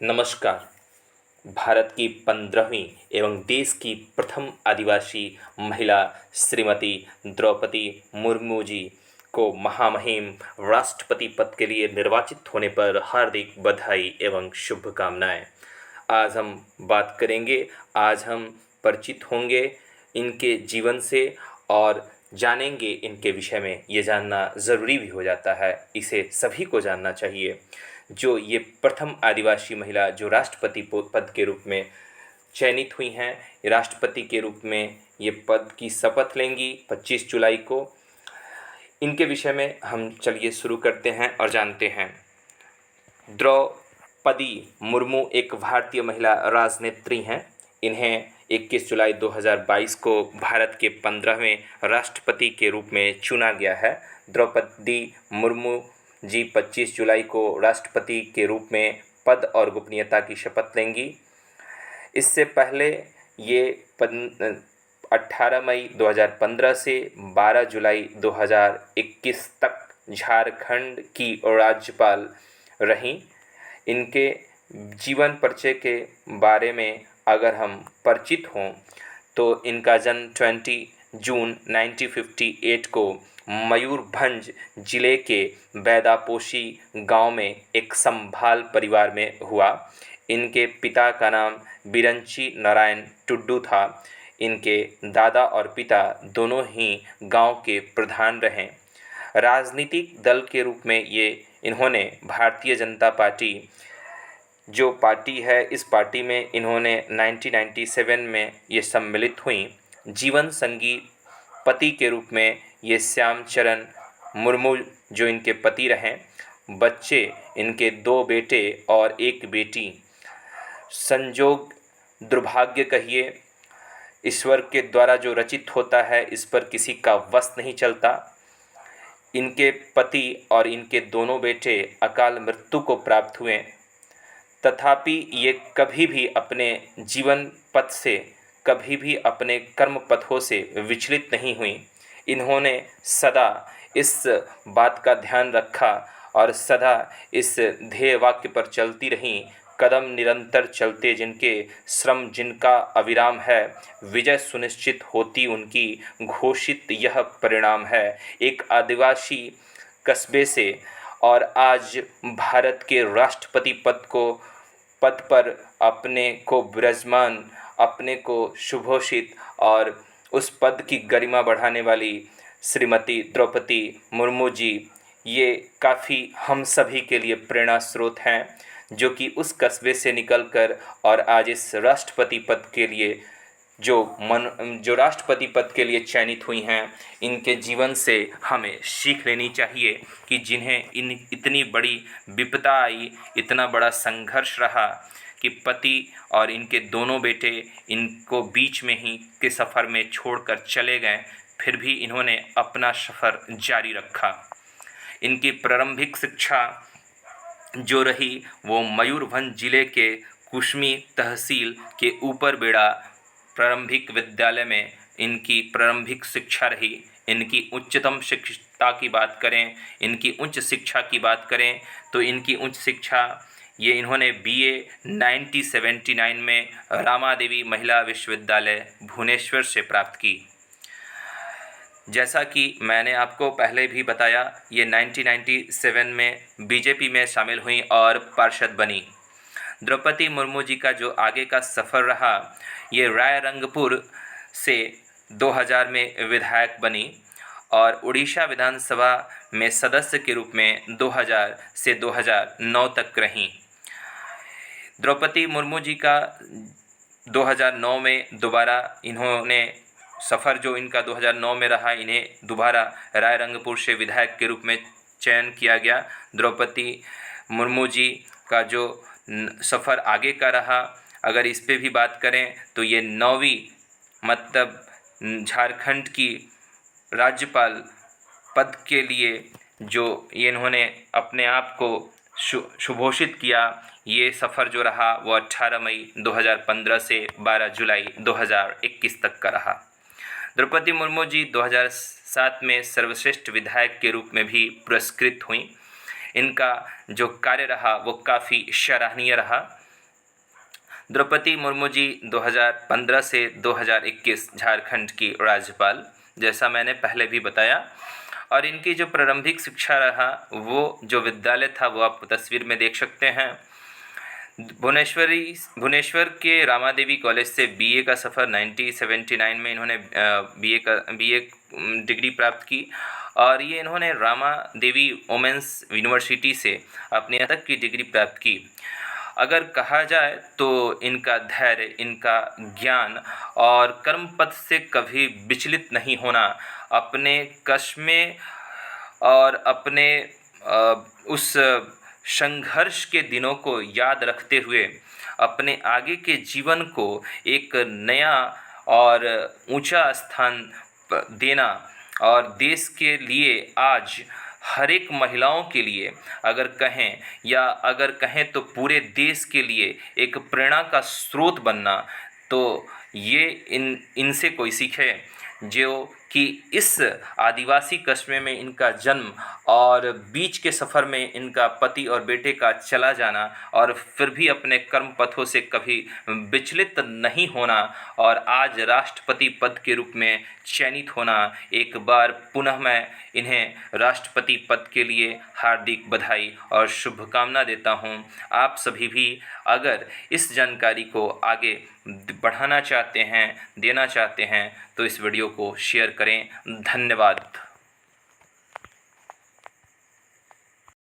नमस्कार। भारत की 15वीं एवं देश की प्रथम आदिवासी महिला श्रीमती द्रौपदी मुर्मू जी को महामहिम राष्ट्रपति पद के लिए निर्वाचित होने पर हार्दिक बधाई एवं शुभकामनाएं। आज हम बात करेंगे, आज हम परिचित होंगे इनके जीवन से और जानेंगे इनके विषय में। ये जानना ज़रूरी भी हो जाता है, इसे सभी को जानना चाहिए। जो ये प्रथम आदिवासी महिला जो राष्ट्रपति पद के रूप में चयनित हुई हैं, राष्ट्रपति के रूप में ये पद की शपथ लेंगी 25 जुलाई को। इनके विषय में हम चलिए शुरू करते हैं और जानते हैं। द्रौपदी मुर्मू एक भारतीय महिला राजनेत्री हैं। इन्हें 21 जुलाई 2022 को भारत के 15वें राष्ट्रपति के रूप में चुना गया है। द्रौपदी मुर्मू जी 25 जुलाई को राष्ट्रपति के रूप में पद और गोपनीयता की शपथ लेंगी। इससे पहले ये 18 मई 2015 से 12 जुलाई 2021 तक झारखंड की राज्यपाल रहीं। इनके जीवन परिचय के बारे में अगर हम परिचित हों तो इनका जन्म 20 जून 1958 को मयूरभंज जिले के बैदापोशी गांव में एक संभाल परिवार में हुआ। इनके पिता का नाम बिरंची नारायण टुड्डू था। इनके दादा और पिता दोनों ही गांव के प्रधान रहे। राजनीतिक दल के रूप में इन्होंने भारतीय जनता पार्टी जो पार्टी है, इस पार्टी में इन्होंने 1997 में ये सम्मिलित हुई। जीवन संगी पति के रूप में ये श्याम चरण मुर्मू जो इनके पति रहे। बच्चे इनके 2 बेटे और 1 बेटी। संजोग, दुर्भाग्य कहिए, ईश्वर के द्वारा जो रचित होता है इस पर किसी का वश नहीं चलता। इनके पति और इनके दोनों बेटे अकाल मृत्यु को प्राप्त हुए, तथापि ये कभी भी अपने जीवन पथ से, कभी भी अपने कर्म पथों से विचलित नहीं हुई। इन्होंने सदा इस बात का ध्यान रखा और सदा इस ध्येय वाक्य पर चलती रहीं, कदम निरंतर चलते जिनके, श्रम जिनका अविराम है, विजय सुनिश्चित होती उनकी, घोषित यह परिणाम है। एक आदिवासी कस्बे से और आज भारत के राष्ट्रपति पद पर अपने को विराजमान, अपने को सुघोषित और उस पद की गरिमा बढ़ाने वाली श्रीमती द्रौपदी मुर्मू जी, ये काफ़ी हम सभी के लिए प्रेरणा स्रोत हैं, जो कि उस कस्बे से निकलकर और आज इस राष्ट्रपति पद के लिए जो राष्ट्रपति पद के लिए चयनित हुई हैं। इनके जीवन से हमें सीख लेनी चाहिए कि जिन्हें इतनी बड़ी विपदा आई, इतना बड़ा संघर्ष रहा कि पति और इनके दोनों बेटे इनको बीच में ही के सफ़र में छोड़कर चले गए, फिर भी इन्होंने अपना सफ़र जारी रखा। इनकी प्रारंभिक शिक्षा जो रही वो मयूरभंज जिले के कुश्मी तहसील के ऊपर बेड़ा प्रारंभिक विद्यालय में इनकी प्रारंभिक शिक्षा रही। इनकी उच्चतम शिक्षा की बात करें, इनकी उच्च शिक्षा की बात करें तो इनकी उच्च शिक्षा इन्होंने BA 1979 में रामादेवी महिला विश्वविद्यालय भुवनेश्वर से प्राप्त की। जैसा कि मैंने आपको पहले भी बताया, ये 1997 में बीजेपी में शामिल हुई और पार्षद बनी। द्रौपदी मुर्मू जी का जो आगे का सफ़र रहा, ये रायरंगपुर से 2000 में विधायक बनी और उड़ीसा विधानसभा में सदस्य के रूप में 2000 से 2009 तक रहीं। द्रौपदी मुर्मू जी का 2009 में दोबारा इन्होंने सफ़र जो इनका 2009 में रहा, इन्हें दोबारा रायरंगपुर से विधायक के रूप में चयन किया गया। द्रौपदी मुर्मू जी का जो सफ़र आगे का रहा, अगर इस पे भी बात करें तो ये 9वीं मतलब झारखंड की राज्यपाल पद के लिए जो इन्होंने अपने आप को सुघोषित किया, ये सफ़र जो रहा वो 18 मई 2015 से 12 जुलाई 2021 तक का रहा। द्रौपदी मुर्मू जी 2007 में सर्वश्रेष्ठ विधायक के रूप में भी पुरस्कृत हुई। इनका जो कार्य रहा वो काफ़ी सराहनीय रहा। द्रौपदी मुर्मू जी 2015 से 2021 झारखंड की राज्यपाल, जैसा मैंने पहले भी बताया। और इनकी जो प्रारंभिक शिक्षा रहा, वो जो विद्यालय था वो आप तस्वीर में देख सकते हैं। भुवनेश्वर के रामादेवी कॉलेज से बीए का सफ़र 1979 में इन्होंने बीए डिग्री प्राप्त की। और ये इन्होंने रामा देवी वुमेंस यूनिवर्सिटी से अपनी स्नातक की डिग्री प्राप्त की। अगर कहा जाए तो इनका धैर्य, इनका ज्ञान और कर्म पथ से कभी विचलित नहीं होना, अपने कष्ट में और अपने उस संघर्ष के दिनों को याद रखते हुए अपने आगे के जीवन को एक नया और ऊंचा स्थान देना, और देश के लिए आज हर एक महिलाओं के लिए अगर कहें, या अगर कहें तो पूरे देश के लिए एक प्रेरणा का स्रोत बनना, तो ये इनसे कोई सीखे, जो कि इस आदिवासी कस्बे में इनका जन्म और बीच के सफ़र में इनका पति और बेटे का चला जाना, और फिर भी अपने कर्म पथों से कभी विचलित नहीं होना, और आज राष्ट्रपति पद के रूप में चयनित होना। एक बार पुनः मैं इन्हें राष्ट्रपति पद के लिए हार्दिक बधाई और शुभकामना देता हूं। आप सभी भी अगर इस जानकारी को आगे बढ़ाना चाहते हैं, देना चाहते हैं, तो इस वीडियो को शेयर करें। धन्यवाद।